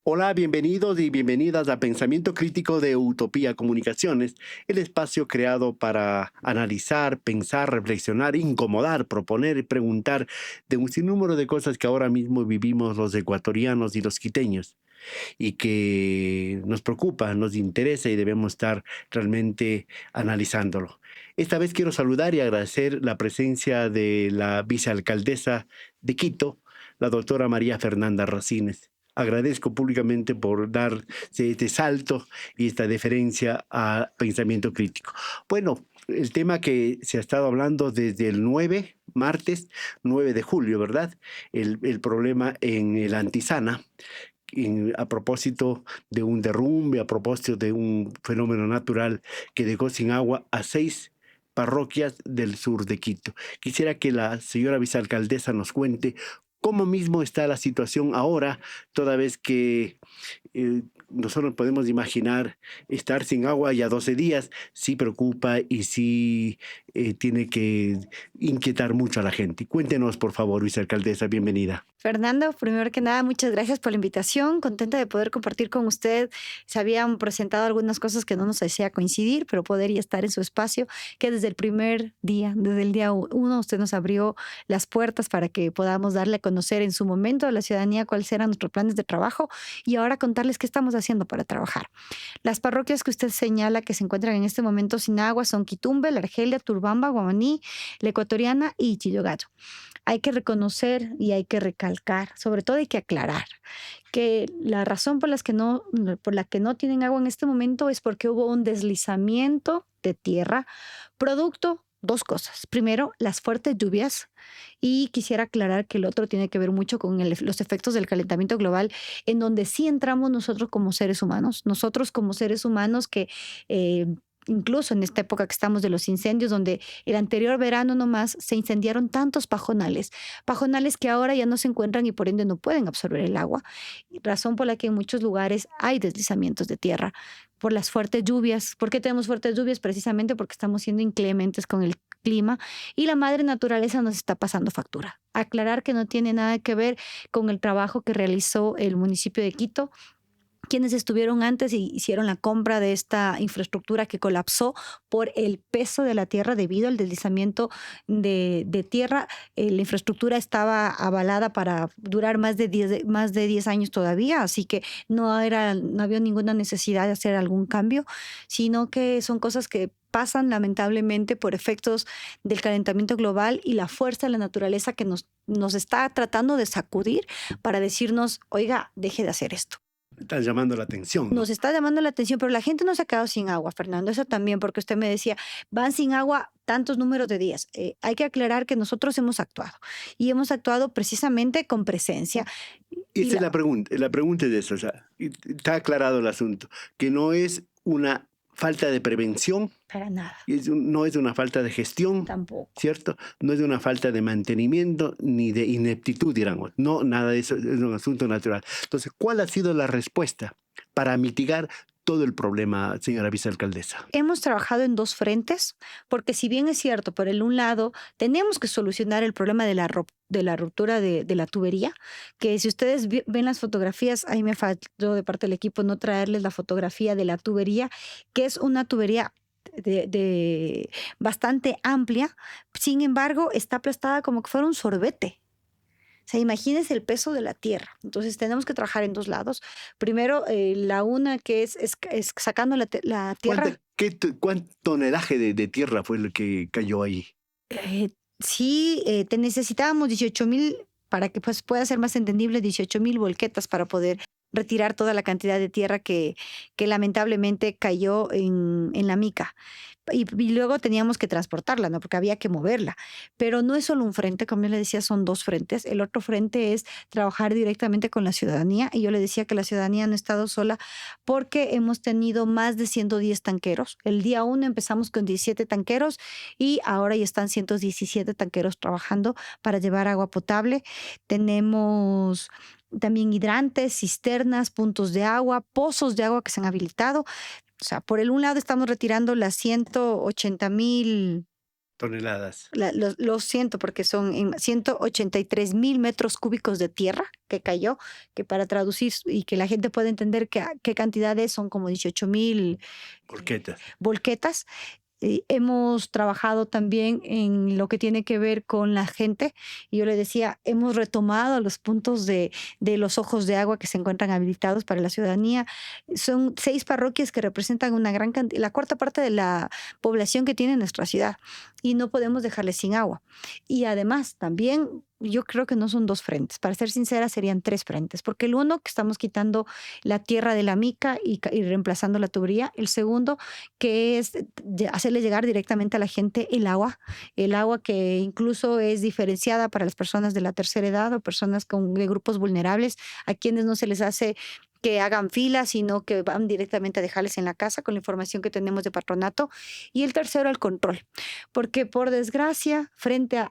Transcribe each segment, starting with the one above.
Hola, bienvenidos y bienvenidas a Pensamiento Crítico de Utopía Comunicaciones, el espacio creado para analizar, pensar, reflexionar, incomodar, proponer y preguntar de un sinnúmero de cosas que ahora mismo vivimos los ecuatorianos y los quiteños y que nos preocupa, nos interesa y debemos estar realmente analizándolo. Esta vez quiero saludar y agradecer la presencia de la vicealcaldesa de Quito, la doctora María Fernanda Racines. Agradezco públicamente por dar este salto y esta deferencia a pensamiento crítico. Bueno, el tema que se ha estado hablando desde el martes 9 de julio, ¿verdad? El problema en el Antisana, a propósito de un derrumbe, a propósito de un fenómeno natural que dejó sin agua a 6 parroquias del sur de Quito. Quisiera que la señora vicealcaldesa nos cuente cómo mismo está la situación ahora, toda vez que nosotros podemos imaginar estar sin agua ya 12 días, sí preocupa y sí tiene que inquietar mucho a la gente. Cuéntenos, por favor, vicealcaldesa, bienvenida. Fernando, primero que nada, muchas gracias por la invitación. Contenta de poder compartir con usted. Se habían presentado algunas cosas que no nos hacía coincidir, pero poder y estar en su espacio, que desde el primer día, desde el día uno, usted nos abrió las puertas para que podamos darle a conocer en su momento a la ciudadanía cuáles eran nuestros planes de trabajo y ahora contarles qué estamos haciendo para trabajar. Las parroquias que usted señala que se encuentran en este momento sin agua son Quitumbe, La Argelia, Turbamba, Guamaní, La Ecuatoriana y Chillogallo. Hay que reconocer y hay que recalcar, sobre todo hay que aclarar que la razón por la que no tienen agua en este momento es porque hubo un deslizamiento de tierra, producto dos cosas. Primero, las fuertes lluvias, y quisiera aclarar que el otro tiene que ver mucho con los efectos del calentamiento global, en donde sí entramos nosotros como seres humanos que eh, incluso en esta época que estamos de los incendios, donde el anterior verano nomás se incendiaron tantos pajonales que ahora ya no se encuentran y por ende no pueden absorber el agua, razón por la que en muchos lugares hay deslizamientos de tierra por las fuertes lluvias. ¿Por qué tenemos fuertes lluvias? Precisamente porque estamos siendo inclementes con el clima y la madre naturaleza nos está pasando factura. Aclarar que no tiene nada que ver con el trabajo que realizó el municipio de Quito, quienes estuvieron antes y hicieron la compra de esta infraestructura que colapsó por el peso de la tierra debido al deslizamiento de tierra. La infraestructura estaba avalada para durar más de 10 años todavía, así que no había ninguna necesidad de hacer algún cambio, sino que son cosas que pasan lamentablemente por efectos del calentamiento global y la fuerza de la naturaleza que nos está tratando de sacudir para decirnos, oiga, deje de hacer esto. Está llamando la atención, ¿no? Nos está llamando la atención, pero la gente no se ha quedado sin agua, Fernando. Eso también, porque usted me decía, van sin agua tantos números de días. Hay que aclarar que nosotros hemos actuado y hemos actuado precisamente con presencia. Y Esa es la pregunta es eso, o sea, está aclarado el asunto, que no es una falta de prevención, para nada, no es una falta de gestión, tampoco. ¿cierto? No es una falta de mantenimiento ni de ineptitud, diríamos. No, nada de eso, es un asunto natural. Entonces, ¿cuál ha sido la respuesta para mitigar todo el problema, señora vicealcaldesa? Hemos trabajado en dos frentes, porque si bien es cierto, por el un lado, tenemos que solucionar el problema de la ruptura de la tubería, que si ustedes ven las fotografías, ahí me faltó de parte del equipo no traerles la fotografía de la tubería, que es una tubería bastante amplia, sin embargo, está aplastada como que fuera un sorbete. O sea, imagínense el peso de la tierra. Entonces tenemos que trabajar en dos lados. Primero, la una que es sacando la tierra. ¿Cuánto tonelaje de tierra fue lo que cayó ahí? Eh, sí, te necesitábamos 18,000, para que pues, pueda ser más entendible, 18,000 volquetas para poder retirar toda la cantidad de tierra que lamentablemente cayó en la mica. Y luego teníamos que transportarla, ¿no? Porque había que moverla. Pero no es solo un frente, como yo le decía, son dos frentes. El otro frente es trabajar directamente con la ciudadanía. Y yo le decía que la ciudadanía no ha estado sola porque hemos tenido más de 110 tanqueros. El día uno empezamos con 17 tanqueros y ahora ya están 117 tanqueros trabajando para llevar agua potable. Tenemos también hidrantes, cisternas, puntos de agua, pozos de agua que se han habilitado. O sea, por el un lado estamos retirando las 180,000 toneladas. Lo siento porque son 183,000 metros cúbicos de tierra que cayó, que para traducir y que la gente pueda entender qué cantidad es, son como 18,000 Horquetas. volquetas. Hemos trabajado también en lo que tiene que ver con la gente. Y yo le decía, hemos retomado los puntos de los ojos de agua que se encuentran habilitados para la ciudadanía. Son 6 parroquias que representan una gran cantidad, la cuarta parte de la población que tiene nuestra ciudad. Y no podemos dejarles sin agua. Y además, también yo creo que no son 2 frentes. Para ser sincera, serían 3 frentes. Porque el uno, que estamos quitando la tierra de la mica y reemplazando la tubería. El segundo, que es hacerle llegar directamente a la gente el agua que incluso es diferenciada para las personas de la tercera edad o personas de grupos vulnerables, a quienes no se les hace que hagan fila, sino que van directamente a dejarles en la casa con la información que tenemos de patronato. Y el tercero, el control. Porque por desgracia, frente a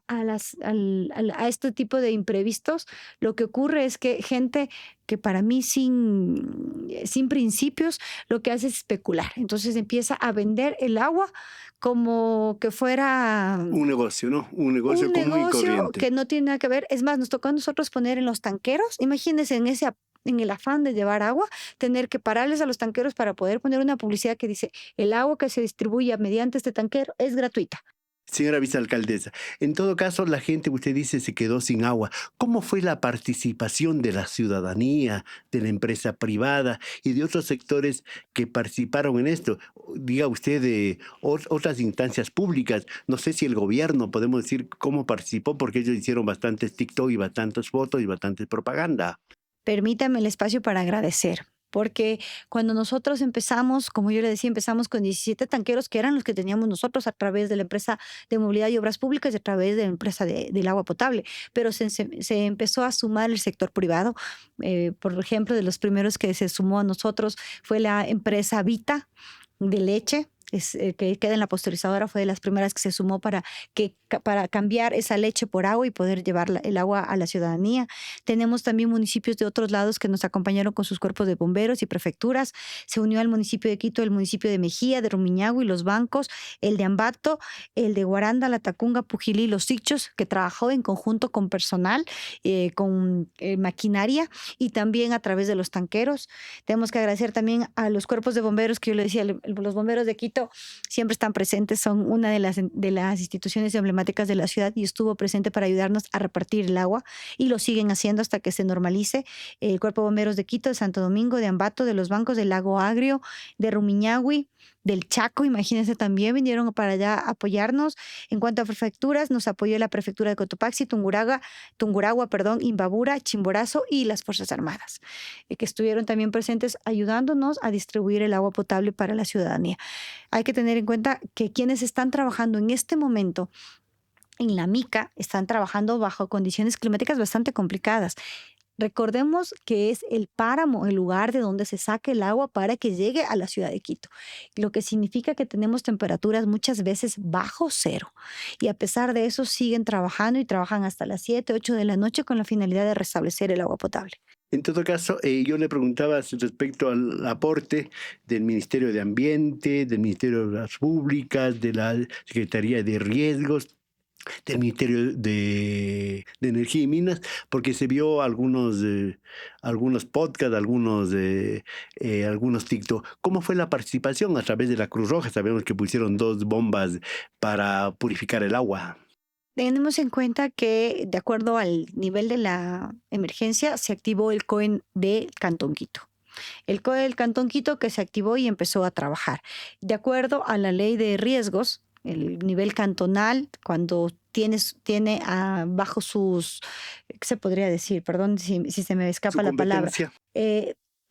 este tipo de imprevistos, lo que ocurre es que gente que para mí sin principios, lo que hace es especular. Entonces empieza a vender el agua como que fuera Un negocio, ¿no? Un negocio un común y negocio corriente. que no tiene nada que ver. Es más, nos tocó a nosotros poner en los tanqueros, imagínense en el afán de llevar agua, tener que pararles a los tanqueros para poder poner una publicidad que dice, el agua que se distribuye mediante este tanquero es gratuita. Señora vicealcaldesa, en todo caso, la gente, usted dice, se quedó sin agua. ¿Cómo fue la participación de la ciudadanía, de la empresa privada y de otros sectores que participaron en esto? Diga usted de otras instancias públicas. No sé si el gobierno, podemos decir, cómo participó, porque ellos hicieron bastantes TikTok y bastantes fotos y bastantes propaganda. Permítame el espacio para agradecer. Porque cuando nosotros empezamos, como yo le decía, empezamos con 17 tanqueros que eran los que teníamos nosotros a través de la empresa de movilidad y obras públicas y a través de la empresa del agua potable. Pero se empezó a sumar el sector privado. Por ejemplo, de los primeros que se sumó a nosotros fue la empresa Vita de leche. Que queda en la pasteurizadora, fue de las primeras que se sumó para cambiar esa leche por agua y poder llevar el agua a la ciudadanía. Tenemos también municipios de otros lados que nos acompañaron con sus cuerpos de bomberos y prefecturas. Se unió al municipio de Quito, el municipio de Mejía, de Rumiñahui, los bancos, el de Ambato, el de Guaranda, La Tacunga, Pujilí, Los Ichos, que trabajó en conjunto con personal, con maquinaria y también a través de los tanqueros. Tenemos que agradecer también a los cuerpos de bomberos, que yo le decía, los bomberos de Quito siempre están presentes, son una de las instituciones emblemáticas de la ciudad y estuvo presente para ayudarnos a repartir el agua y lo siguen haciendo hasta que se normalice. El Cuerpo de Bomberos de Quito, de Santo Domingo, de Ambato, de los bancos del Lago Agrio, de Rumiñahui, del Chaco, imagínense, también vinieron para allá a apoyarnos. En cuanto a prefecturas, nos apoyó la prefectura de Cotopaxi, Tungurahua, Imbabura, Chimborazo y las Fuerzas Armadas, que estuvieron también presentes ayudándonos a distribuir el agua potable para la ciudadanía. Hay que tener en cuenta que quienes están trabajando en este momento en la mica están trabajando bajo condiciones climáticas bastante complicadas. Recordemos que es el páramo el lugar de donde se saca el agua para que llegue a la ciudad de Quito, lo que significa que tenemos temperaturas muchas veces bajo cero. Y a pesar de eso siguen trabajando y trabajan hasta las 7, 8 de la noche con la finalidad de restablecer el agua potable. En todo caso, yo le preguntaba respecto al aporte del Ministerio de Ambiente, del Ministerio de Obras Públicas, de la Secretaría de Riesgos, del Ministerio de Energía y Minas, porque se vio algunos podcasts, algunos TikTok. ¿Cómo fue la participación a través de la Cruz Roja? Sabemos que pusieron 2 bombas para purificar el agua. Tenemos en cuenta que, de acuerdo al nivel de la emergencia, se activó el COEN de Cantón Quito. El COE del Cantón Quito que se activó y empezó a trabajar. De acuerdo a la ley de riesgos, el nivel cantonal, cuando tiene bajo sus, ¿qué se podría decir? Perdón si se me escapa la palabra.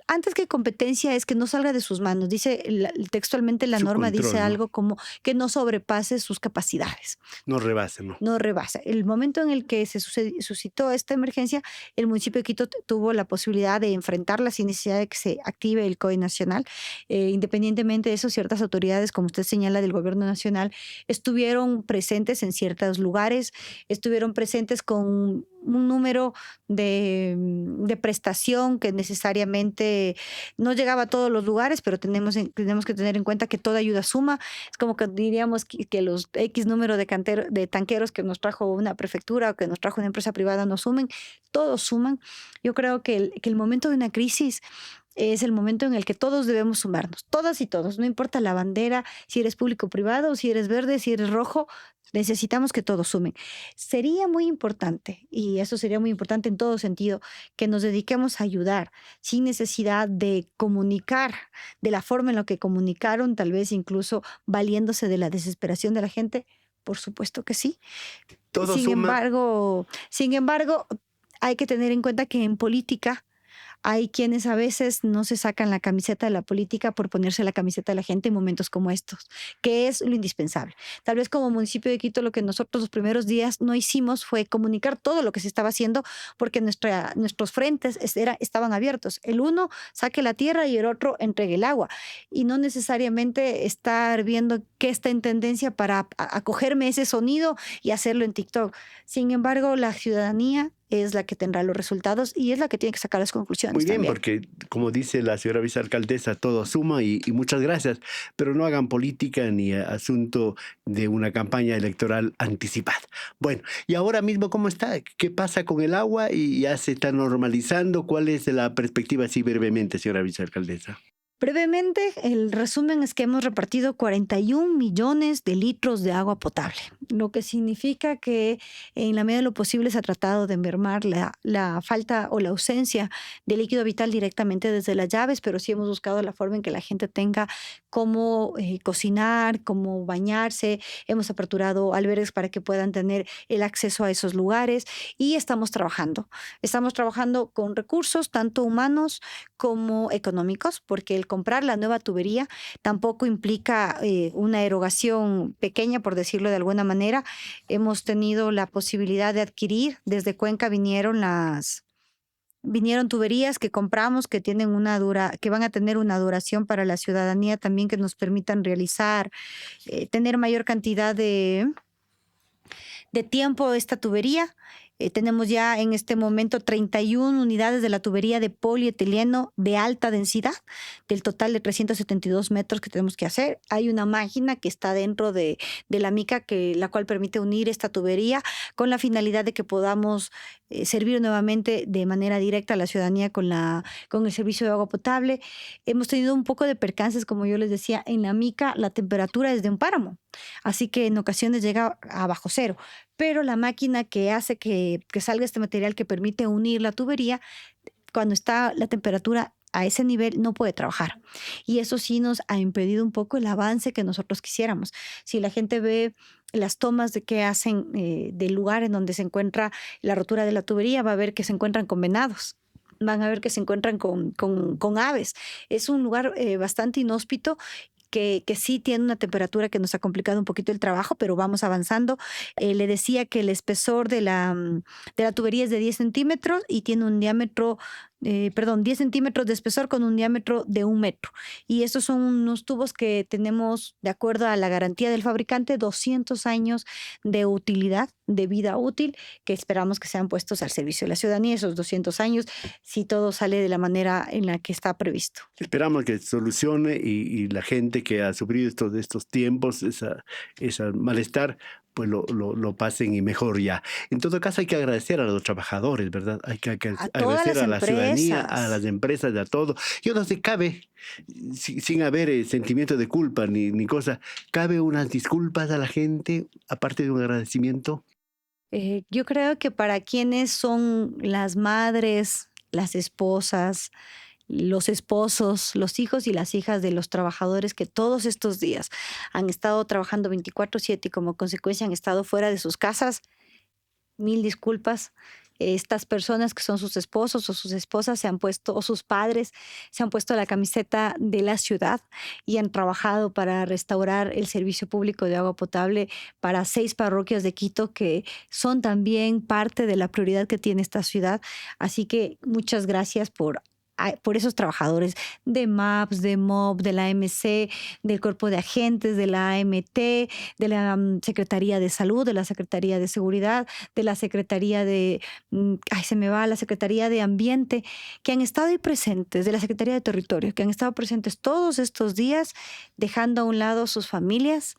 Antes que competencia es que no salga de sus manos. Dice textualmente la norma control, dice ¿no? algo como que no sobrepase sus capacidades. No rebase, ¿no? No rebasa. El momento en el que se suscitó esta emergencia, el municipio de Quito tuvo la posibilidad de enfrentarla sin necesidad de que se active el COE nacional. Independientemente de eso, ciertas autoridades, como usted señala, del gobierno nacional, estuvieron presentes en ciertos lugares, estuvieron presentes con un número de prestación que necesariamente no llegaba a todos los lugares, pero tenemos que tener en cuenta que toda ayuda suma. Es como que diríamos que los X número de tanqueros que nos trajo una prefectura o que nos trajo una empresa privada no sumen, todos suman. Yo creo que el momento de una crisis es el momento en el que todos debemos sumarnos, todas y todos, no importa la bandera, si eres público o privado, si eres verde, si eres rojo, necesitamos que todos sumen. Sería muy importante, y eso sería muy importante en todo sentido, que nos dediquemos a ayudar sin necesidad de comunicar de la forma en la que comunicaron, tal vez incluso valiéndose de la desesperación de la gente. Por supuesto que sí. Todo Sin suma. embargo, sin embargo, hay que tener en cuenta que en política hay quienes a veces no se sacan la camiseta de la política por ponerse la camiseta de la gente en momentos como estos, que es lo indispensable. Tal vez como municipio de Quito lo que nosotros los primeros días no hicimos fue comunicar todo lo que se estaba haciendo porque nuestros frentes estaban abiertos. El uno saque la tierra y el otro entregue el agua. Y no necesariamente estar viendo qué está en tendencia para acogerme ese sonido y hacerlo en TikTok. Sin embargo, la ciudadanía es la que tendrá los resultados y es la que tiene que sacar las Muy conclusiones bien, también. porque como dice la señora vicealcaldesa, todo suma y muchas gracias, pero no hagan política ni asunto de una campaña electoral anticipada. Bueno, y ahora mismo, ¿cómo está? ¿Qué pasa con el agua? ¿Y ya se está normalizando? ¿Cuál es la perspectiva, así brevemente, señora vicealcaldesa? Brevemente, el resumen es que hemos repartido 41 millones de litros de agua potable, lo que significa que en la medida de lo posible se ha tratado de mermar la falta o la ausencia de líquido vital directamente desde las llaves, pero sí hemos buscado la forma en que la gente tenga cómo cocinar, cómo bañarse. Hemos aperturado albergues para que puedan tener el acceso a esos lugares y estamos trabajando. Estamos trabajando con recursos, tanto humanos como económicos, porque el comprar la nueva tubería tampoco implica una erogación pequeña, por decirlo de alguna manera. Hemos tenido la posibilidad de adquirir, desde Cuenca vinieron tuberías que compramos que van a tener una duración para la ciudadanía también que nos permitan realizar, tener mayor cantidad de tiempo esta tubería. Tenemos ya en este momento 31 unidades de la tubería de polietileno de alta densidad, del total de 372 metros que tenemos que hacer. Hay una máquina que está dentro de la mica, la cual permite unir esta tubería con la finalidad de que podamos servir nuevamente de manera directa a la ciudadanía con el servicio de agua potable. Hemos tenido un poco de percances, como yo les decía, en la mica la temperatura es de un páramo, así que en ocasiones llega a bajo cero, pero la máquina que hace que salga este material que permite unir la tubería, cuando está la temperatura a ese nivel no puede trabajar. Y eso sí nos ha impedido un poco el avance que nosotros quisiéramos. Si la gente ve las tomas de que hacen del lugar en donde se encuentra la rotura de la tubería, va a ver que se encuentran con venados. Van a ver que se encuentran con aves. Es un lugar bastante inhóspito que sí tiene una temperatura que nos ha complicado un poquito el trabajo, pero vamos avanzando. Le decía que el espesor de la tubería es de 10 centímetros y tiene un diámetro, 10 centímetros de espesor con un diámetro de 1 metro. Y estos son unos tubos que tenemos, de acuerdo a la garantía del fabricante, 200 años de utilidad, de vida útil, que esperamos que sean puestos al servicio de la ciudadanía esos 200 años, si todo sale de la manera en la que está previsto. Esperamos que solucione y la gente que ha sufrido estos tiempos, ese malestar, pues lo pasen y mejor ya. En todo caso, hay que agradecer a los trabajadores, ¿verdad? Hay que A todas agradecer las a la ciudadanía, a las empresas. empresas, a todo. Yo no sé, cabe, sin haber sentimiento de culpa ni cosa, ¿cabe unas disculpas a la gente, aparte de un agradecimiento? Yo creo que para quienes son las madres, las esposas, los esposos, los hijos y las hijas de los trabajadores que todos estos días han estado trabajando 24/7 y como consecuencia han estado fuera de sus casas, mil disculpas. Estas personas que son sus esposos o sus esposas se han puesto, o sus padres, se han puesto la camiseta de la ciudad y han trabajado para restaurar el servicio público de agua potable para 6 parroquias de Quito que son también parte de la prioridad que tiene esta ciudad. Así que muchas gracias por por esos trabajadores de MAPS, de MOB, de la MC, del Cuerpo de Agentes, de la AMT, de la Secretaría de Salud, de la Secretaría de Seguridad, de la Secretaría de, se me va, la Secretaría de Ambiente, que han estado ahí presentes, de la Secretaría de Territorio, que han estado presentes todos estos días, dejando a un lado sus familias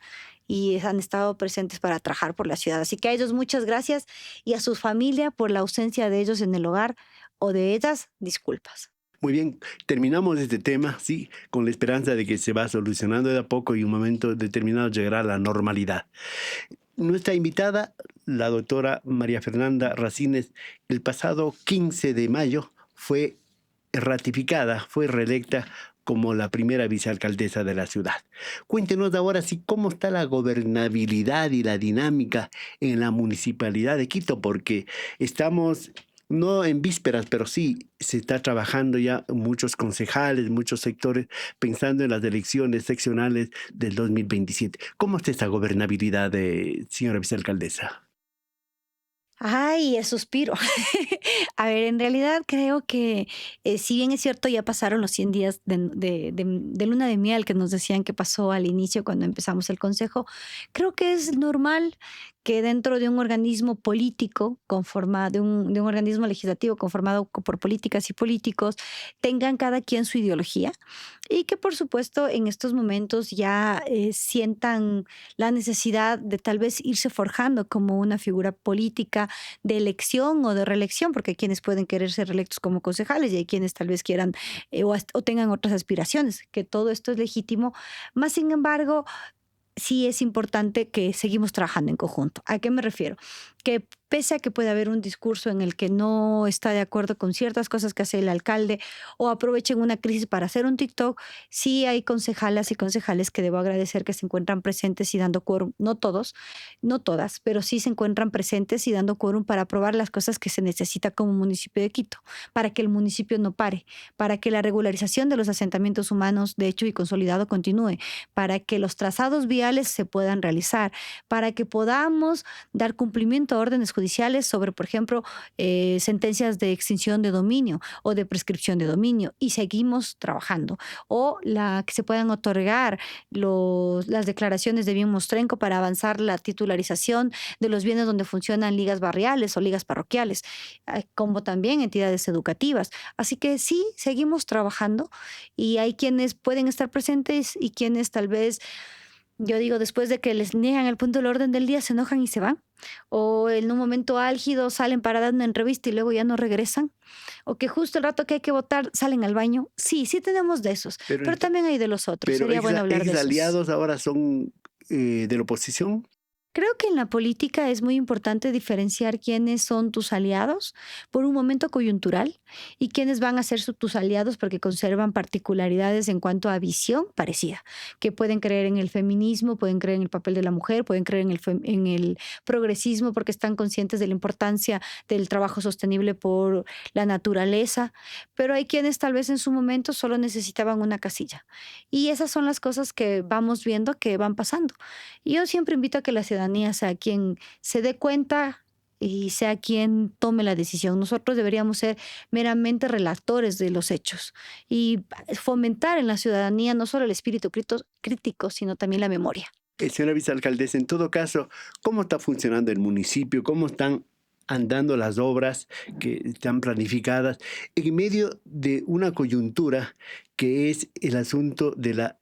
y han estado presentes para trabajar por la ciudad. Así que a ellos muchas gracias y a su familia por la ausencia de ellos en el hogar o de ellas, disculpas. Muy bien, terminamos este tema, sí, con la esperanza de que se va solucionando de a poco y en un momento determinado llegará a la normalidad. Nuestra invitada, la doctora María Fernanda Racines, el pasado 15 de mayo fue ratificada, fue reelecta como la primera vicealcaldesa de la ciudad. Cuéntenos ahora sí cómo está la gobernabilidad y la dinámica en la municipalidad de Quito, porque estamos no en vísperas, pero sí se está trabajando ya muchos concejales, muchos sectores, pensando en las elecciones seccionales del 2027. ¿Cómo está esta gobernabilidad, señora vicealcaldesa? Ay, el suspiro. A ver, en realidad creo que si bien es cierto, ya pasaron los 100 días de luna de miel que nos decían que pasó al inicio cuando empezamos el consejo, creo que es normal que dentro de un organismo político, de un organismo legislativo conformado por políticas y políticos, tengan cada quien su ideología y que por supuesto en estos momentos ya sientan la necesidad de tal vez irse forjando como una figura política de elección o de reelección, porque hay quienes pueden querer ser reelectos como concejales y hay quienes tal vez quieran o tengan otras aspiraciones, que todo esto es legítimo. Más sin embargo, sí es importante que seguimos trabajando en conjunto. ¿A qué me refiero? Que pese a que puede haber un discurso en el que no está de acuerdo con ciertas cosas que hace el alcalde o aprovechen una crisis para hacer un TikTok, sí hay concejalas y concejales que debo agradecer que se encuentran presentes y dando quórum, no todos, no todas, pero sí se encuentran presentes y dando quórum para aprobar las cosas que se necesita como municipio de Quito, para que el municipio no pare, para que la regularización de los asentamientos humanos de hecho y consolidado continúe, para que los trazados viales se puedan realizar, para que podamos dar cumplimiento a órdenes judiciales sobre, por ejemplo, sentencias de extinción de dominio o de prescripción de dominio y seguimos trabajando. O que se puedan otorgar las declaraciones de bien mostrenco para avanzar la titularización de los bienes donde funcionan ligas barriales o ligas parroquiales, como también entidades educativas. Así que sí, seguimos trabajando y hay quienes pueden estar presentes y quienes tal vez, yo digo, después de que les niegan el punto del orden del día, se enojan y se van. O en un momento álgido salen para dar una entrevista y luego ya no regresan. O que justo el rato que hay que votar salen al baño. Sí, sí tenemos de esos. Pero también hay de los otros. Pero sería bueno hablar de esos. aliados ahora son de la oposición. Creo que en la política es muy importante diferenciar quiénes son tus aliados por un momento coyuntural y quiénes van a ser tus aliados porque conservan particularidades en cuanto a visión parecida, que pueden creer en el feminismo, pueden creer en el papel de la mujer, pueden creer en el progresismo porque están conscientes de la importancia del trabajo sostenible por la naturaleza, pero hay quienes tal vez en su momento solo necesitaban una casilla. Y esas son las cosas que vamos viendo que van pasando. Y yo siempre invito a que la ciudadanía sea quien se dé cuenta y sea quien tome la decisión. Nosotros deberíamos ser meramente relatores de los hechos y fomentar en la ciudadanía no solo el espíritu crítico, sino también la memoria. Señora vicealcaldesa, en todo caso, ¿cómo está funcionando el municipio? ¿Cómo están andando las obras que están planificadas en medio de una coyuntura que es el asunto de la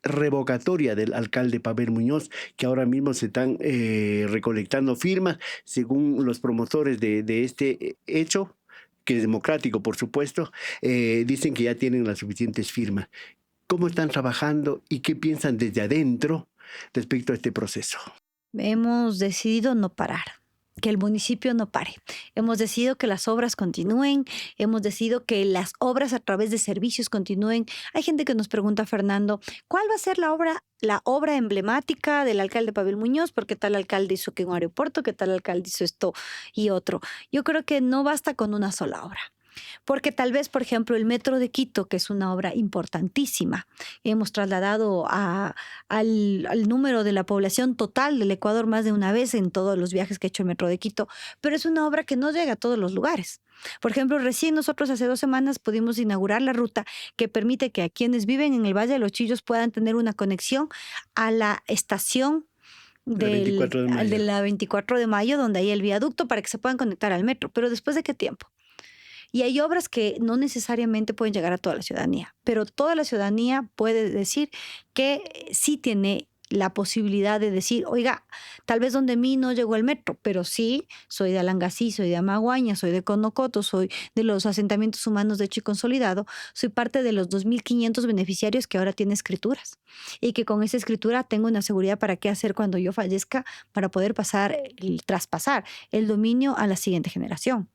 revocatoria del alcalde Pavel Muñoz, que ahora mismo se están recolectando firmas, según los promotores de este hecho, que es democrático, por supuesto, dicen que ya tienen las suficientes firmas. ¿Cómo están trabajando y qué piensan desde adentro respecto a este proceso? Hemos decidido no parar, que el municipio no pare. Hemos decidido que las obras continúen, hemos decidido que las obras a través de servicios continúen. Hay gente que nos pregunta, Fernando, ¿cuál va a ser la obra emblemática del alcalde Pavel Muñoz? Porque tal alcalde hizo que un aeropuerto, que tal alcalde hizo esto y otro. Yo creo que no basta con una sola obra. Porque tal vez, por ejemplo, el Metro de Quito, que es una obra importantísima, hemos trasladado al número de la población total del Ecuador más de una vez en todos los viajes que ha hecho el Metro de Quito, pero es una obra que no llega a todos los lugares. Por ejemplo, recién nosotros hace 2 semanas pudimos inaugurar la ruta que permite que a quienes viven en el Valle de los Chillos puedan tener una conexión a la estación El 24 de de mayo. la 24 de mayo, donde hay el viaducto para que se puedan conectar al metro. Pero ¿después de qué tiempo? Y hay obras que no necesariamente pueden llegar a toda la ciudadanía, pero toda la ciudadanía puede decir que sí tiene la posibilidad de decir, oiga, tal vez donde mí no llegó el metro, pero sí, soy de Alangasí, soy de Amaguaña, soy de Conocoto, soy de los asentamientos humanos de Hecho y Consolidado, soy parte de los 2.500 beneficiarios que ahora tiene escrituras y que con esa escritura tengo una seguridad para qué hacer cuando yo fallezca para poder traspasar el dominio a la siguiente generación.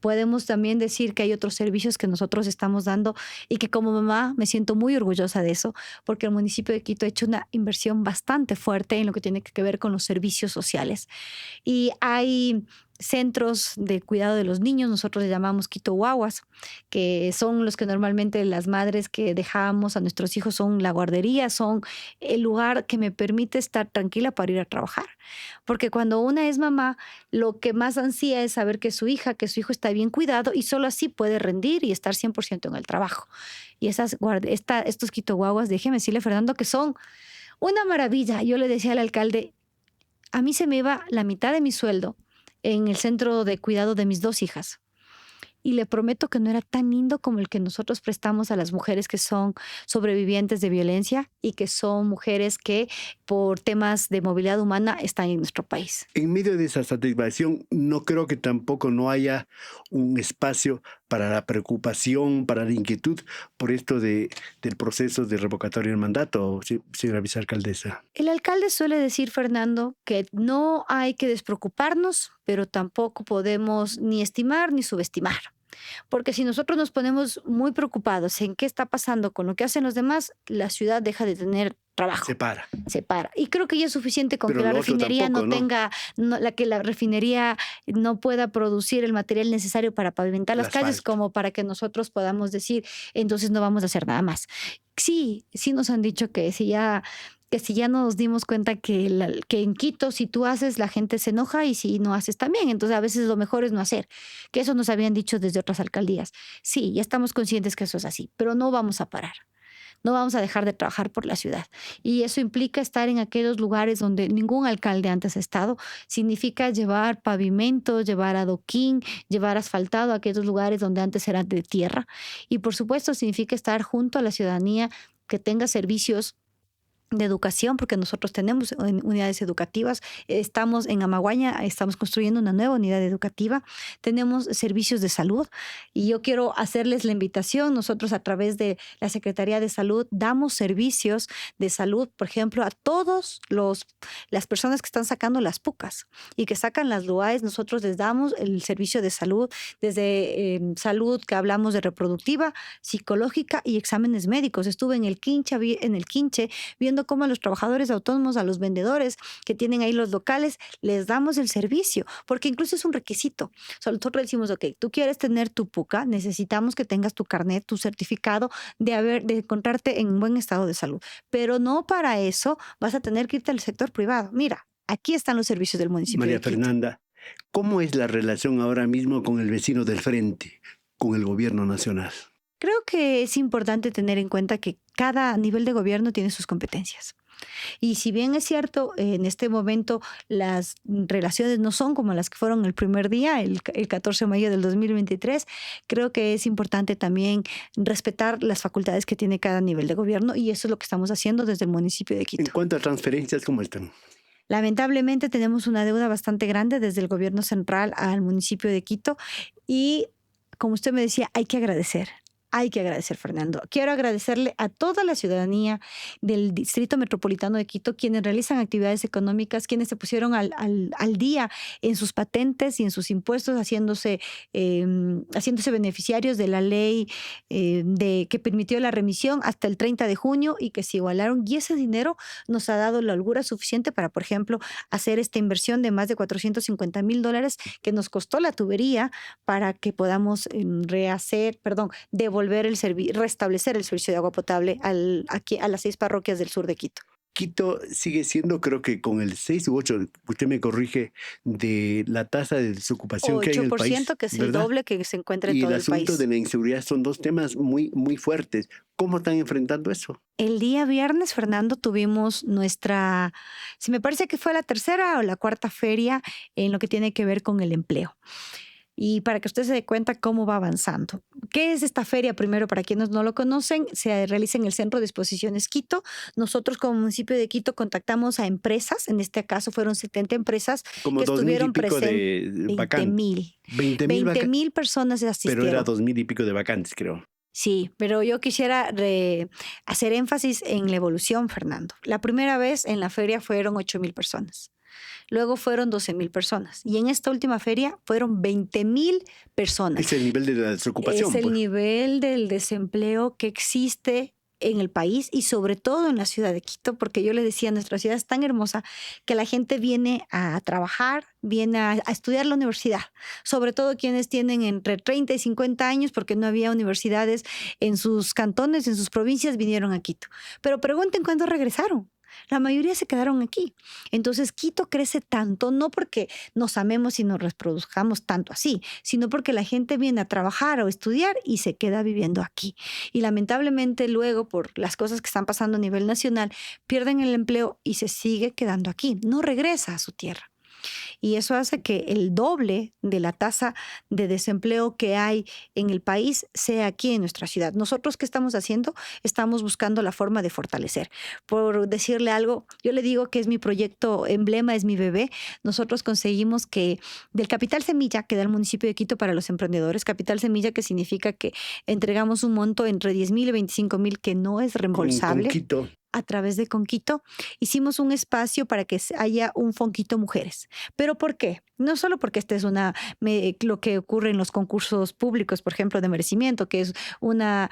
Podemos también decir que hay otros servicios que nosotros estamos dando y que como mamá me siento muy orgullosa de eso, porque el municipio de Quito ha hecho una inversión bastante fuerte en lo que tiene que ver con los servicios sociales. Y hay centros de cuidado de los niños, nosotros le llamamos Quito Guaguas, que son los que normalmente las madres que dejamos a nuestros hijos son la guardería, son el lugar que me permite estar tranquila para ir a trabajar. Porque cuando una es mamá, lo que más ansía es saber que su hija, que su hijo está bien cuidado y solo así puede rendir y estar 100% en el trabajo. Y estos Quito Guaguas, déjeme decirle, Fernando, que son una maravilla. Yo le decía al alcalde, a mí se me iba la mitad de mi sueldo en el centro de cuidado de mis 2 hijas. Y le prometo que no era tan lindo como el que nosotros prestamos a las mujeres que son sobrevivientes de violencia y que son mujeres que por temas de movilidad humana están en nuestro país. En medio de esa satisfacción, no creo que tampoco no haya un espacio para la preocupación, para la inquietud por esto del proceso de revocatoria del mandato, señora vicealcaldesa. El alcalde suele decir, Fernando, que no hay que despreocuparnos, pero tampoco podemos ni estimar ni subestimar. Porque si nosotros nos ponemos muy preocupados en qué está pasando con lo que hacen los demás, la ciudad deja de tener trabajo. Se para. Y creo que ya es suficiente con Pero que la lo otro refinería tampoco, no ¿no? tenga, que la refinería no pueda producir el material necesario para pavimentar El las calles, asfalto. como para que nosotros podamos decir, entonces no vamos a hacer nada más. Sí, sí nos han dicho que si ya nos dimos cuenta que en Quito si tú haces la gente se enoja y si no haces también. Entonces a veces lo mejor es no hacer, que eso nos habían dicho desde otras alcaldías. Sí, ya estamos conscientes que eso es así, pero no vamos a parar. No vamos a dejar de trabajar por la ciudad. Y eso implica estar en aquellos lugares donde ningún alcalde antes ha estado. Significa llevar pavimento, llevar adoquín, llevar asfaltado a aquellos lugares donde antes eran de tierra. Y por supuesto significa estar junto a la ciudadanía que tenga servicios de educación, porque nosotros tenemos unidades educativas, estamos en Amaguaña, estamos construyendo una nueva unidad educativa, tenemos servicios de salud y yo quiero hacerles la invitación, nosotros a través de la Secretaría de Salud damos servicios de salud, por ejemplo, a todos las personas que están sacando las PUCAS y que sacan las LUAES, nosotros les damos el servicio de salud, desde salud que hablamos de reproductiva, psicológica y exámenes médicos. Estuve en el Quinche viendo cómo a los trabajadores autónomos, a los vendedores que tienen ahí los locales, les damos el servicio, porque incluso es un requisito. O sea, nosotros decimos, ok, tú quieres tener tu PUCA, necesitamos que tengas tu carnet, tu certificado de encontrarte en un buen estado de salud. Pero no para eso vas a tener que irte al sector privado. Mira, aquí están los servicios del municipio María de Quito. Fernanda, ¿cómo es la relación ahora mismo con el vecino del frente, con el gobierno nacional? Creo que es importante tener en cuenta que cada nivel de gobierno tiene sus competencias. Y si bien es cierto, en este momento las relaciones no son como las que fueron el primer día, el 14 de mayo del 2023, creo que es importante también respetar las facultades que tiene cada nivel de gobierno y eso es lo que estamos haciendo desde el municipio de En Quito. cuanto a transferencias, ¿cómo están? Lamentablemente tenemos una deuda bastante grande desde el gobierno central al municipio de Quito y, como usted me decía, hay que agradecer. hay que agradecer, Fernando. Quiero agradecerle a toda la ciudadanía del Distrito Metropolitano de Quito, quienes realizan actividades económicas, quienes se pusieron al día en sus patentes y en sus impuestos, haciéndose beneficiarios de la ley que permitió la remisión hasta el 30 de junio y que se igualaron. Y ese dinero nos ha dado la holgura suficiente para, por ejemplo, hacer esta inversión de más de $450,000 que nos costó la tubería para que podamos restablecer el servicio de agua potable aquí a las 6 parroquias del sur de Quito. Quito sigue siendo, creo que con el 6 u 8, usted me corrige, de la tasa de desocupación que hay en el país. 8%, que es el ¿verdad? doble que se encuentra en Y todo el el asunto país. de la inseguridad son dos temas muy, muy fuertes. ¿Cómo están enfrentando eso? El día viernes, Fernando, tuvimos se me parece que fue la tercera o la cuarta feria en lo que tiene que ver con el empleo. Y para que usted se dé cuenta cómo va avanzando. ¿Qué es esta feria? Primero, para quienes no lo conocen, se realiza en el Centro de Exposiciones Quito. Nosotros como municipio de Quito contactamos a empresas, en este caso fueron 70 empresas Como que 2,000 y estuvieron pico presentes. de vacantes. 20,000. 20,000 20,000 personas asistieron. pero era 2,000 y pico de vacantes, creo. Sí, pero yo quisiera hacer énfasis en la evolución, Fernando. La primera vez en la feria fueron 8,000 personas. Luego fueron 12,000 personas. Y en esta última feria fueron 20,000 personas. Es el nivel de la desocupación. Es el pues. nivel del desempleo que existe en el país y sobre todo en la ciudad de Quito, porque yo le decía, nuestra ciudad es tan hermosa que la gente viene a trabajar, viene a estudiar la universidad, sobre todo quienes tienen entre 30 y 50 años, porque no había universidades en sus cantones, en sus provincias, vinieron a Quito. Pero pregunten cuándo regresaron. La mayoría se quedaron aquí. Entonces, Quito crece tanto, no porque nos amemos y nos reproduzcamos tanto así, sino porque la gente viene a trabajar o estudiar y se queda viviendo aquí. Y lamentablemente luego, por las cosas que están pasando a nivel nacional, pierden el empleo y se sigue quedando aquí. No regresa a su tierra. Y eso hace que el doble de la tasa de desempleo que hay en el país sea aquí en nuestra ciudad. ¿Nosotros qué estamos haciendo? Estamos buscando la forma de fortalecer. Por decirle algo, yo le digo que es mi proyecto emblema, es mi bebé. Nosotros conseguimos que del Capital Semilla que da el municipio de Quito para los emprendedores, Capital Semilla que significa que entregamos un monto entre 10,000 y 25,000 que no es reembolsable. Con Quito. A través de Conquito, hicimos un espacio para que haya un Fonquito Mujeres. ¿Pero por qué? No solo porque esta es lo que ocurre en los concursos públicos, por ejemplo, de merecimiento, que es una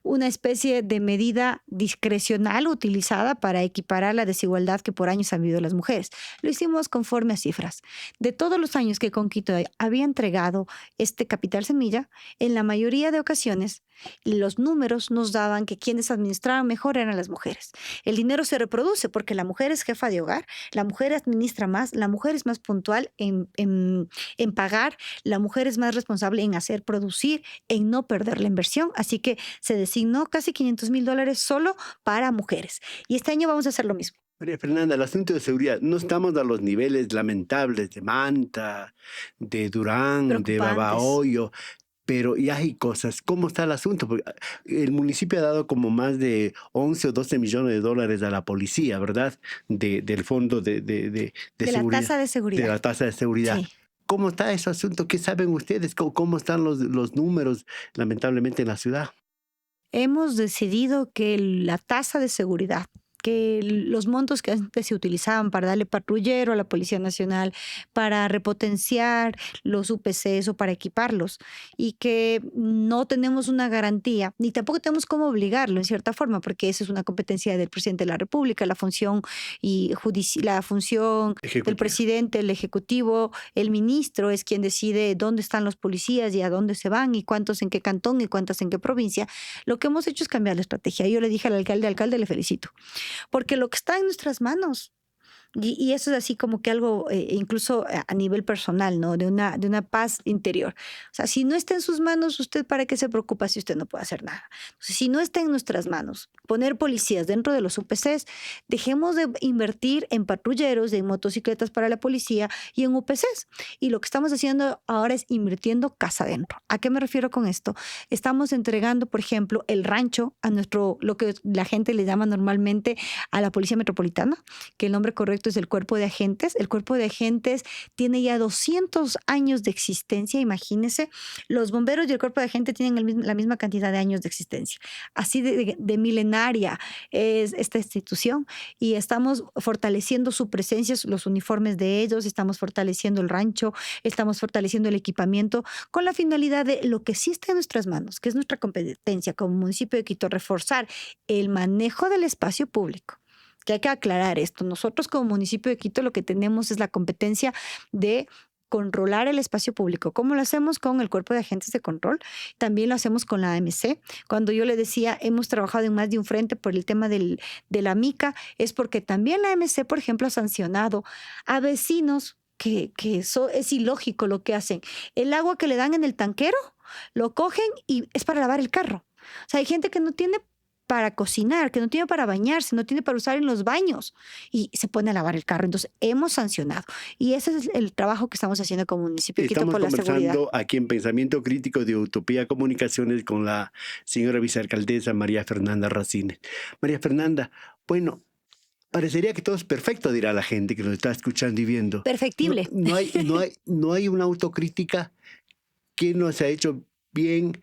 especie de medida discrecional utilizada para equiparar la desigualdad que por años han vivido las mujeres. Lo hicimos conforme a cifras. De todos los años que Conquito había entregado este Capital Semilla, en la mayoría de ocasiones, los números nos daban que quienes administraban mejor eran las mujeres. El dinero se reproduce porque la mujer es jefa de hogar, la mujer administra más, la mujer es más puntual en pagar, la mujer es más responsable en hacer producir, en no perder la inversión. Así que se designó casi $500,000 solo para mujeres. Y este año vamos a hacer lo mismo. María Fernanda, el asunto de seguridad, no estamos a los niveles lamentables de Manta, de Durán, de Preocupantes. Babahoyo, pero ya hay cosas. ¿Cómo está el asunto? Porque el municipio ha dado como más de 11 o 12 millones de dólares a la policía, ¿verdad? Del fondo de De la seguridad. tasa de seguridad. De la tasa de seguridad. Sí. ¿Cómo está ese asunto? ¿Qué saben ustedes? ¿Cómo están los números, lamentablemente, en la ciudad? Hemos decidido que la tasa de seguridad, que los montos que antes se utilizaban para darle patrullero a la Policía Nacional, para repotenciar los UPCs o para equiparlos, y que no tenemos una garantía, ni tampoco tenemos cómo obligarlo en cierta forma, porque esa es una competencia del presidente de la República, la función del Ejecutivo. presidente, el ejecutivo, el ministro es quien decide dónde están los policías y a dónde se van y cuántos en qué cantón y cuántas en qué provincia. Lo que hemos hecho es cambiar la estrategia. Yo le dije al alcalde, le felicito. Porque lo que está en nuestras manos, y eso es así como que algo incluso a nivel personal, ¿no? De una paz interior. O sea, si no está en sus manos, ¿usted para qué se preocupa si usted no puede hacer nada? Entonces, si no está en nuestras manos poner policías dentro de los UPCs, dejemos de invertir en patrulleros, en motocicletas para la policía y en UPCs. Y lo que estamos haciendo ahora es invirtiendo casa adentro. ¿A qué me refiero con esto? Estamos entregando, por ejemplo, el rancho a lo que la gente le llama normalmente a la Policía Metropolitana, que el nombre correcto cierto, es el cuerpo de agentes. El cuerpo de agentes tiene ya 200 años de existencia, imagínense. Los bomberos y el cuerpo de agentes tienen la misma cantidad de años de existencia. Así de milenaria es esta institución y estamos fortaleciendo su presencia, los uniformes de ellos, estamos fortaleciendo el rancho, estamos fortaleciendo el equipamiento con la finalidad de lo que sí está en nuestras manos, que es nuestra competencia como municipio de Quito, reforzar el manejo del espacio público. Que hay que aclarar esto. Nosotros como municipio de Quito lo que tenemos es la competencia de controlar el espacio público. ¿Cómo lo hacemos con el cuerpo de agentes de control? También lo hacemos con la AMC. Cuando yo le decía, hemos trabajado en más de un frente por el tema de la mica, es porque también la AMC, por ejemplo, ha sancionado a vecinos que eso es ilógico lo que hacen. El agua que le dan en el tanquero, lo cogen y es para lavar el carro. O sea, hay gente que no tiene para cocinar, que no tiene para bañarse, no tiene para usar en los baños y se pone a lavar el carro. Entonces, hemos sancionado. Y ese es el trabajo que estamos haciendo como municipio de Quito por la seguridad. Estamos conversando aquí en Pensamiento Crítico de Utopía Comunicaciones con la señora vicealcaldesa María Fernanda Racines. María Fernanda, bueno, parecería que todo es perfecto, dirá la gente que nos está escuchando y viendo. Perfectible. No hay una autocrítica. ¿Qué no se ha hecho bien?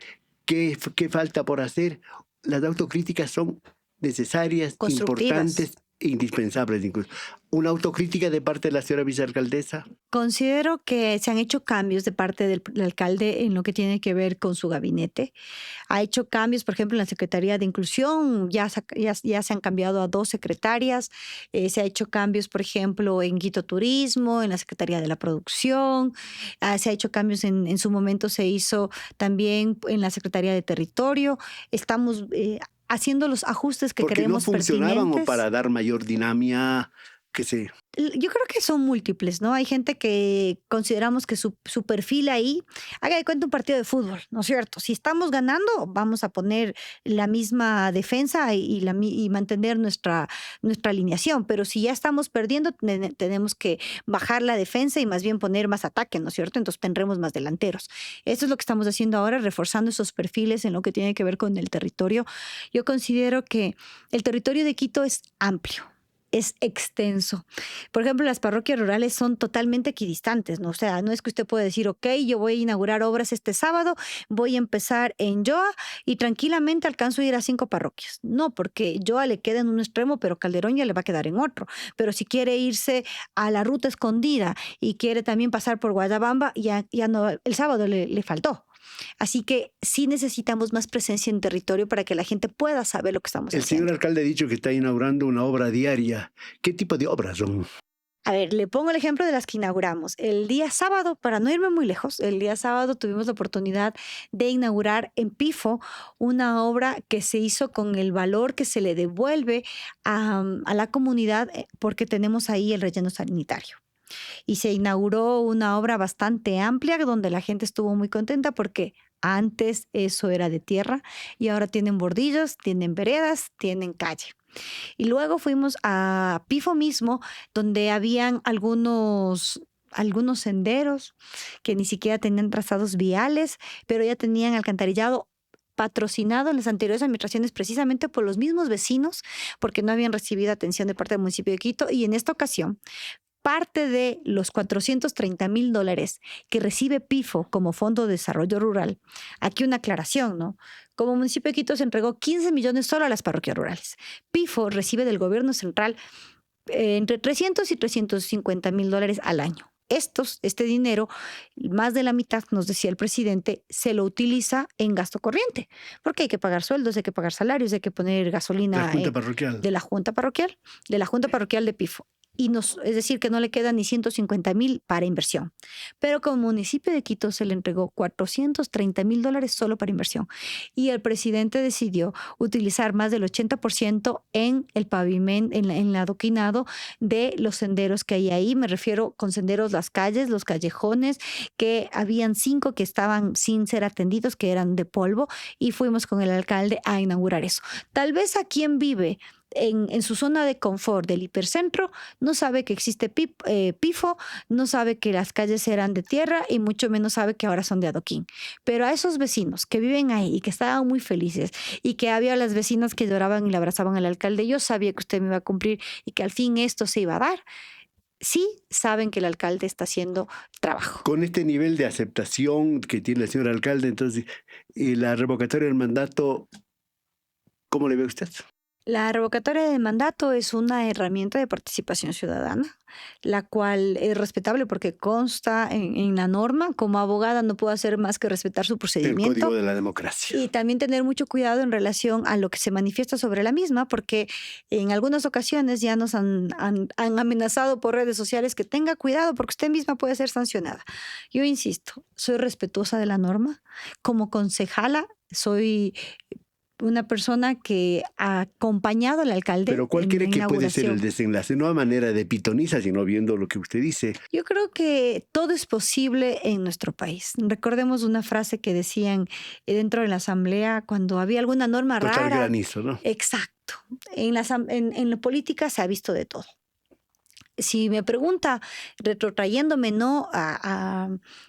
¿Qué falta por hacer? Las autocríticas son necesarias, importantes e indispensables incluso. ¿Una autocrítica de parte de la señora vicealcaldesa? Considero que se han hecho cambios de parte del alcalde en lo que tiene que ver con su gabinete. Ha hecho cambios, por ejemplo, en la Secretaría de Inclusión, ya se han cambiado a 2 secretarias. Se ha hecho cambios, por ejemplo, en Quito Turismo, en la Secretaría de la Producción. Se ha hecho cambios, en su momento se hizo también en la Secretaría de Territorio. Estamos haciendo los ajustes que creemos pertinentes. ¿Porque no funcionaban o para dar mayor dinámica? Que sí. Yo creo que son múltiples, ¿no? Hay gente que consideramos que su perfil ahí, haga de cuenta un partido de fútbol, ¿no es cierto? Si estamos ganando, vamos a poner la misma defensa y mantener nuestra alineación, pero si ya estamos perdiendo, tenemos que bajar la defensa y más bien poner más ataque, ¿no es cierto? Entonces tendremos más delanteros. Eso es lo que estamos haciendo ahora, reforzando esos perfiles en lo que tiene que ver con el territorio. Yo considero que el territorio de Quito es amplio. Es extenso. Por ejemplo, las parroquias rurales son totalmente equidistantes, ¿no? O sea, no es que usted pueda decir, ok, yo voy a inaugurar obras este sábado, voy a empezar en Yoa y tranquilamente alcanzo a ir a 5 parroquias. No, porque Yoa le queda en un extremo, pero Calderón ya le va a quedar en otro. Pero si quiere irse a la ruta escondida y quiere también pasar por Guayabamba, ya no, el sábado le faltó. Así que sí necesitamos más presencia en territorio para que la gente pueda saber lo que estamos haciendo. El señor alcalde ha dicho que está inaugurando una obra diaria. ¿Qué tipo de obras son? A ver, le pongo el ejemplo de las que inauguramos. El día sábado, para no irme muy lejos, el día sábado tuvimos la oportunidad de inaugurar en Pifo una obra que se hizo con el valor que se le devuelve a la comunidad porque tenemos ahí el relleno sanitario. Y se inauguró una obra bastante amplia donde la gente estuvo muy contenta porque antes eso era de tierra y ahora tienen bordillos, tienen veredas, tienen calle. Y luego fuimos a Pifo mismo, donde habían algunos senderos que ni siquiera tenían trazados viales, pero ya tenían alcantarillado patrocinado en las anteriores administraciones precisamente por los mismos vecinos, porque no habían recibido atención de parte del municipio de Quito. Y en esta ocasión, parte de los $430,000 que recibe Pifo como Fondo de Desarrollo Rural, aquí una aclaración, ¿no? Como municipio de Quito se entregó 15 millones solo a las parroquias rurales. Pifo recibe del gobierno central entre $300 y $350,000 al año. Este dinero, más de la mitad, nos decía el presidente, se lo utiliza en gasto corriente, porque hay que pagar sueldos, hay que pagar salarios, hay que poner gasolina la Junta Parroquial. de la Junta Parroquial de Pifo. Es decir, que no le quedan ni 150,000 para inversión. Pero como municipio de Quito se le entregó $430,000 solo para inversión. Y el presidente decidió utilizar más del 80% en el pavimento, en el adoquinado de los senderos que hay ahí. Me refiero con senderos, las calles, los callejones, que habían 5 que estaban sin ser atendidos, que eran de polvo, y fuimos con el alcalde a inaugurar eso. Tal vez a quien vive en su zona de confort del hipercentro, no sabe que existe PIFO, no sabe que las calles eran de tierra y mucho menos sabe que ahora son de adoquín. Pero a esos vecinos que viven ahí y que estaban muy felices y que había las vecinas que lloraban y le abrazaban al alcalde, yo sabía que usted me iba a cumplir y que al fin esto se iba a dar. Sí saben que el alcalde está haciendo trabajo. Con este nivel de aceptación que tiene el señor alcalde, entonces, la revocatoria del mandato, ¿cómo le ve usted? La revocatoria del mandato es una herramienta de participación ciudadana, la cual es respetable porque consta en la norma. Como abogada no puedo hacer más que respetar su El procedimiento. código de la democracia. Y también tener mucho cuidado en relación a lo que se manifiesta sobre la misma, porque en algunas ocasiones ya nos han amenazado por redes sociales que tenga cuidado porque usted misma puede ser sancionada. Yo insisto, soy respetuosa de la norma. Como concejala, soy una persona que ha acompañado al alcalde. Pero ¿cuál en cree la que puede ser el inauguración. desenlace? No a manera de pitoniza, sino viendo lo que usted dice. Yo creo que todo es posible en nuestro país. Recordemos una frase que decían dentro de la asamblea cuando había alguna norma Total rara. granizo, ¿no? Exacto. En la política se ha visto de todo. Si me pregunta, retrotrayéndome, ¿no?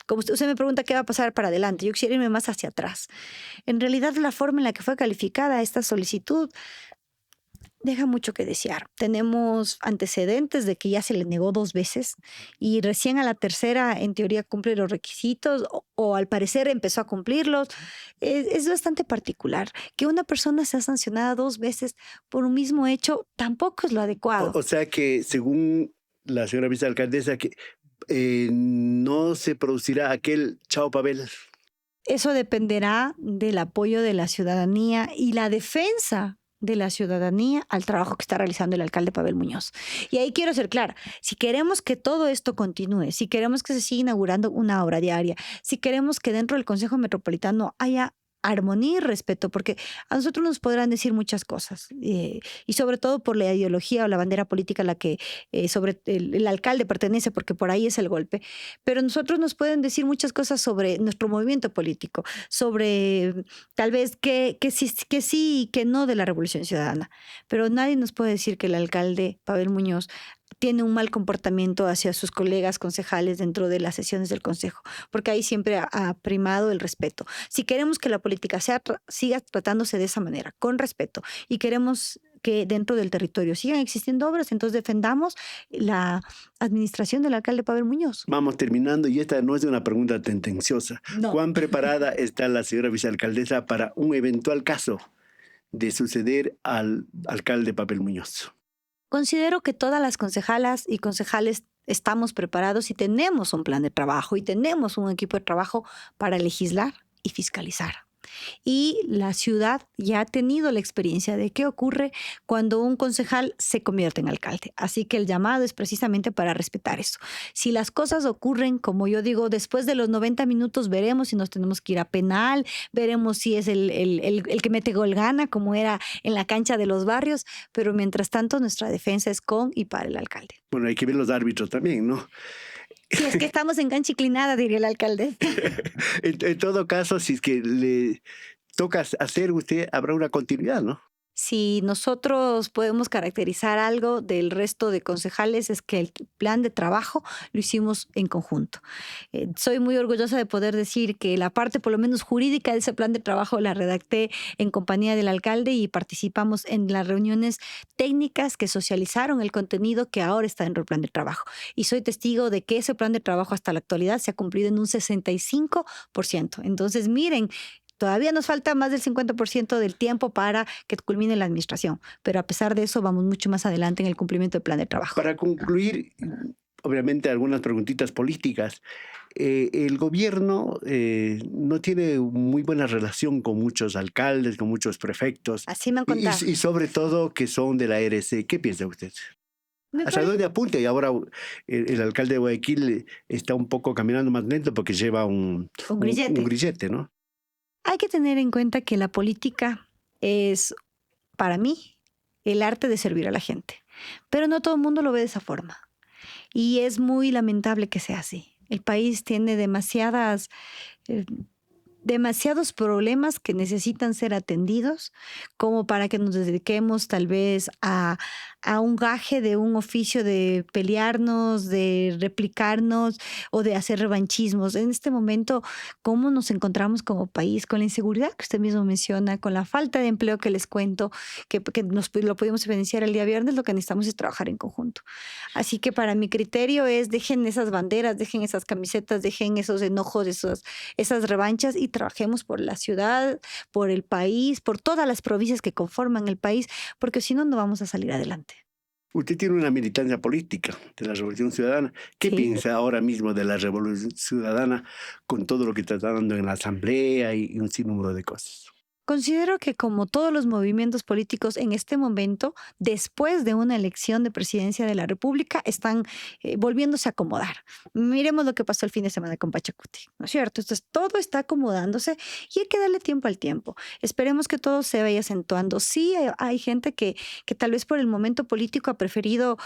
Como usted me pregunta qué va a pasar para adelante, yo quisiera irme más hacia atrás. En realidad, la forma en la que fue calificada esta solicitud deja mucho que desear. Tenemos antecedentes de que ya se le negó 2 veces y recién a la tercera, en teoría, cumple los requisitos o al parecer empezó a cumplirlos. Es bastante particular. Que una persona sea sancionada 2 veces por un mismo hecho tampoco es lo adecuado. O sea que, según la señora vicealcaldesa, que no se producirá aquel chao Pavel. Eso dependerá del apoyo de la ciudadanía y la defensa de la ciudadanía al trabajo que está realizando el alcalde Pavel Muñoz. Y ahí quiero ser clara, si queremos que todo esto continúe, si queremos que se siga inaugurando una obra diaria, si queremos que dentro del Consejo Metropolitano haya armonía y respeto, porque a nosotros nos podrán decir muchas cosas, y sobre todo por la ideología o la bandera política a la que sobre el alcalde pertenece, porque por ahí es el golpe, pero nosotros nos pueden decir muchas cosas sobre nuestro movimiento político, sobre tal vez que sí y que no de la Revolución Ciudadana, pero nadie nos puede decir que el alcalde Pavel Muñoz tiene un mal comportamiento hacia sus colegas concejales dentro de las sesiones del consejo, porque ahí siempre ha primado el respeto. Si queremos que la política siga tratándose de esa manera, con respeto, y queremos que dentro del territorio sigan existiendo obras, entonces defendamos la administración del alcalde Pavel Muñoz. Vamos terminando, y esta no es una pregunta tendenciosa. No. ¿Cuán preparada está la señora vicealcaldesa para un eventual caso de suceder al alcalde Pavel Muñoz? Considero que todas las concejalas y concejales estamos preparados y tenemos un plan de trabajo y tenemos un equipo de trabajo para legislar y fiscalizar. Y la ciudad ya ha tenido la experiencia de qué ocurre cuando un concejal se convierte en alcalde. Así que el llamado es precisamente para respetar eso. Si las cosas ocurren, como yo digo, después de los 90 minutos veremos si nos tenemos que ir a penal, veremos si es el que mete gol gana, como era en la cancha de los barrios, pero mientras tanto nuestra defensa es con y para el alcalde. Bueno, hay que ver los árbitros también, ¿no? Si es que estamos en cancha inclinada, diría el alcalde. En todo caso, si es que le toca hacer usted, habrá una continuidad, ¿no? Si nosotros podemos caracterizar algo del resto de concejales es que el plan de trabajo lo hicimos en conjunto. Soy muy orgullosa de poder decir que la parte por lo menos jurídica de ese plan de trabajo la redacté en compañía del alcalde y participamos en las reuniones técnicas que socializaron el contenido que ahora está dentro del plan de trabajo. Y soy testigo de que ese plan de trabajo hasta la actualidad se ha cumplido en un 65%. Entonces, miren, todavía nos falta más del 50% del tiempo para que culmine la administración, pero a pesar de eso vamos mucho más adelante en el cumplimiento del plan de trabajo. Para concluir, obviamente algunas preguntitas políticas. El gobierno no tiene muy buena relación con muchos alcaldes, con muchos prefectos. Así me han contado. Y sobre todo que son de la RC. ¿Qué piensa usted? Me ¿Hasta dónde apunta? Y ahora el alcalde de Guayaquil está un poco caminando más lento porque lleva un grillete, ¿no? Hay que tener en cuenta que la política es, para mí, el arte de servir a la gente. Pero no todo el mundo lo ve de esa forma. Y es muy lamentable que sea así. El país tiene demasiadas demasiados problemas que necesitan ser atendidos como para que nos dediquemos tal vez a un gaje de un oficio de pelearnos, de replicarnos o de hacer revanchismos. En este momento, ¿cómo nos encontramos como país? Con la inseguridad que usted mismo menciona, con la falta de empleo que les cuento, lo pudimos evidenciar el día viernes, lo que necesitamos es trabajar en conjunto. Así que para mi criterio es dejen esas banderas, dejen esas camisetas, dejen esos enojos, esas revanchas y trabajemos por la ciudad, por el país, por todas las provincias que conforman el país, porque si no, no vamos a salir adelante. Usted tiene una militancia política de la Revolución Ciudadana. ¿Qué Sí. piensa ahora mismo de la Revolución Ciudadana con todo lo que está dando en la Asamblea y un sinnúmero de cosas? Considero que como todos los movimientos políticos en este momento, después de una elección de presidencia de la República, están volviéndose a acomodar. Miremos lo que pasó el fin de semana con Pachacuti, ¿no es cierto? Entonces, todo está acomodándose y hay que darle tiempo al tiempo. Esperemos que todo se vaya acentuando. Sí, hay gente que tal vez por el momento político ha preferido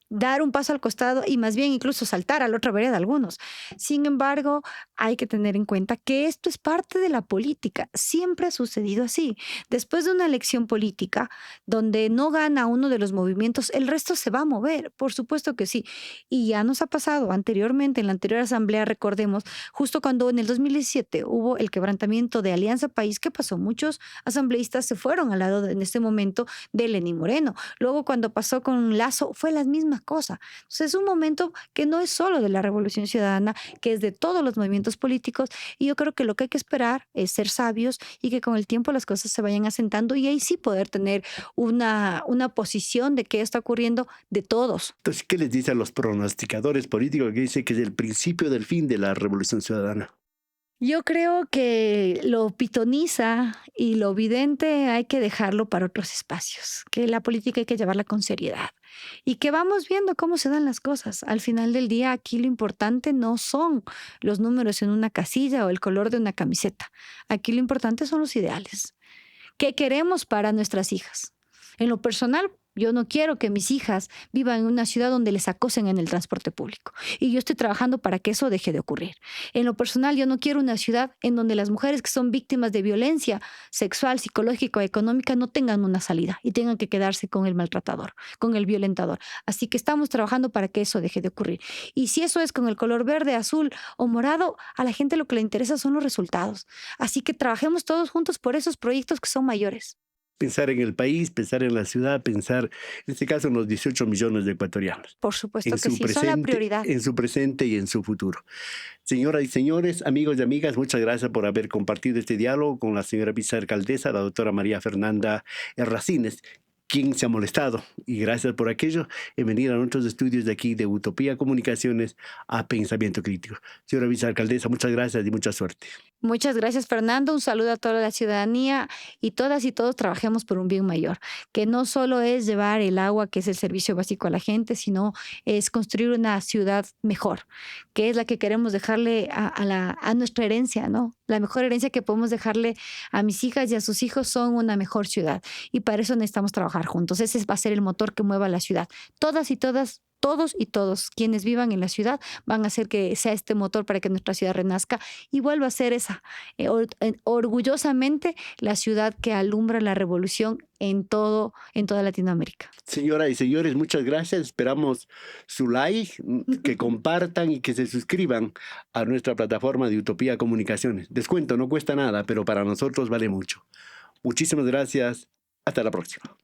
dar un paso al costado y más bien incluso saltar a la otra vereda algunos. Sin embargo, hay que tener en cuenta que esto es parte de la política. Siempre ha sucedido así. Después de una elección política donde no gana uno de los movimientos, el resto se va a mover, por supuesto que sí. Y ya nos ha pasado anteriormente, en la anterior asamblea, recordemos, justo cuando en el 2017 hubo el quebrantamiento de Alianza País, ¿qué pasó? Muchos asambleístas se fueron al lado en este momento de Lenín Moreno. Luego cuando pasó con Lazo, fue la misma cosa. Entonces es un momento que no es solo de la Revolución Ciudadana, que es de todos los movimientos políticos y yo creo que lo que hay que esperar es ser sabios y que con el tiempo las cosas se vayan asentando y ahí sí poder tener una posición de qué está ocurriendo de todos. Entonces, ¿qué les dice a los pronosticadores políticos que dicen que es el principio del fin de la Revolución Ciudadana? Yo creo que lo pitoniza y lo vidente hay que dejarlo para otros espacios, que la política hay que llevarla con seriedad y que vamos viendo cómo se dan las cosas. Al final del día, aquí lo importante no son los números en una casilla o el color de una camiseta. Aquí lo importante son los ideales. ¿Qué queremos para nuestras hijas? En lo personal, yo no quiero que mis hijas vivan en una ciudad donde les acosen en el transporte público. Y yo estoy trabajando para que eso deje de ocurrir. En lo personal, yo no quiero una ciudad en donde las mujeres que son víctimas de violencia sexual, psicológica o económica no tengan una salida y tengan que quedarse con el maltratador, con el violentador. Así que estamos trabajando para que eso deje de ocurrir. Y si eso es con el color verde, azul o morado, a la gente lo que le interesa son los resultados. Así que trabajemos todos juntos por esos proyectos que son mayores. Pensar en el país, pensar en la ciudad, pensar, en este caso, en los 18 millones de ecuatorianos, Por supuesto que sí, son la prioridad. en su presente y en su futuro. Señoras y señores, amigos y amigas, muchas gracias por haber compartido este diálogo con la señora vicealcaldesa, la doctora María Fernanda Racines, quien se ha molestado, y gracias por aquello, en venir a nuestros estudios de aquí de Utopía Comunicaciones a Pensamiento Crítico. Señora vicealcaldesa, muchas gracias y mucha suerte. Muchas gracias, Fernando. Un saludo a toda la ciudadanía y todas y todos trabajemos por un bien mayor, que no solo es llevar el agua, que es el servicio básico a la gente, sino es construir una ciudad mejor, que es la que queremos dejarle a nuestra herencia, ¿no? La mejor herencia que podemos dejarle a mis hijas y a sus hijos son una mejor ciudad. Y para eso necesitamos trabajar juntos. Ese va a ser el motor que mueva la ciudad. Todas y todas, todos y todos quienes vivan en la ciudad van a hacer que sea este motor para que nuestra ciudad renazca y vuelva a ser esa, orgullosamente, la ciudad que alumbra la revolución en toda Latinoamérica. Señoras y señores, muchas gracias. Esperamos su like, que compartan y que se suscriban a nuestra plataforma de Utopía Comunicaciones. Descuento, no cuesta nada, pero para nosotros vale mucho. Muchísimas gracias. Hasta la próxima.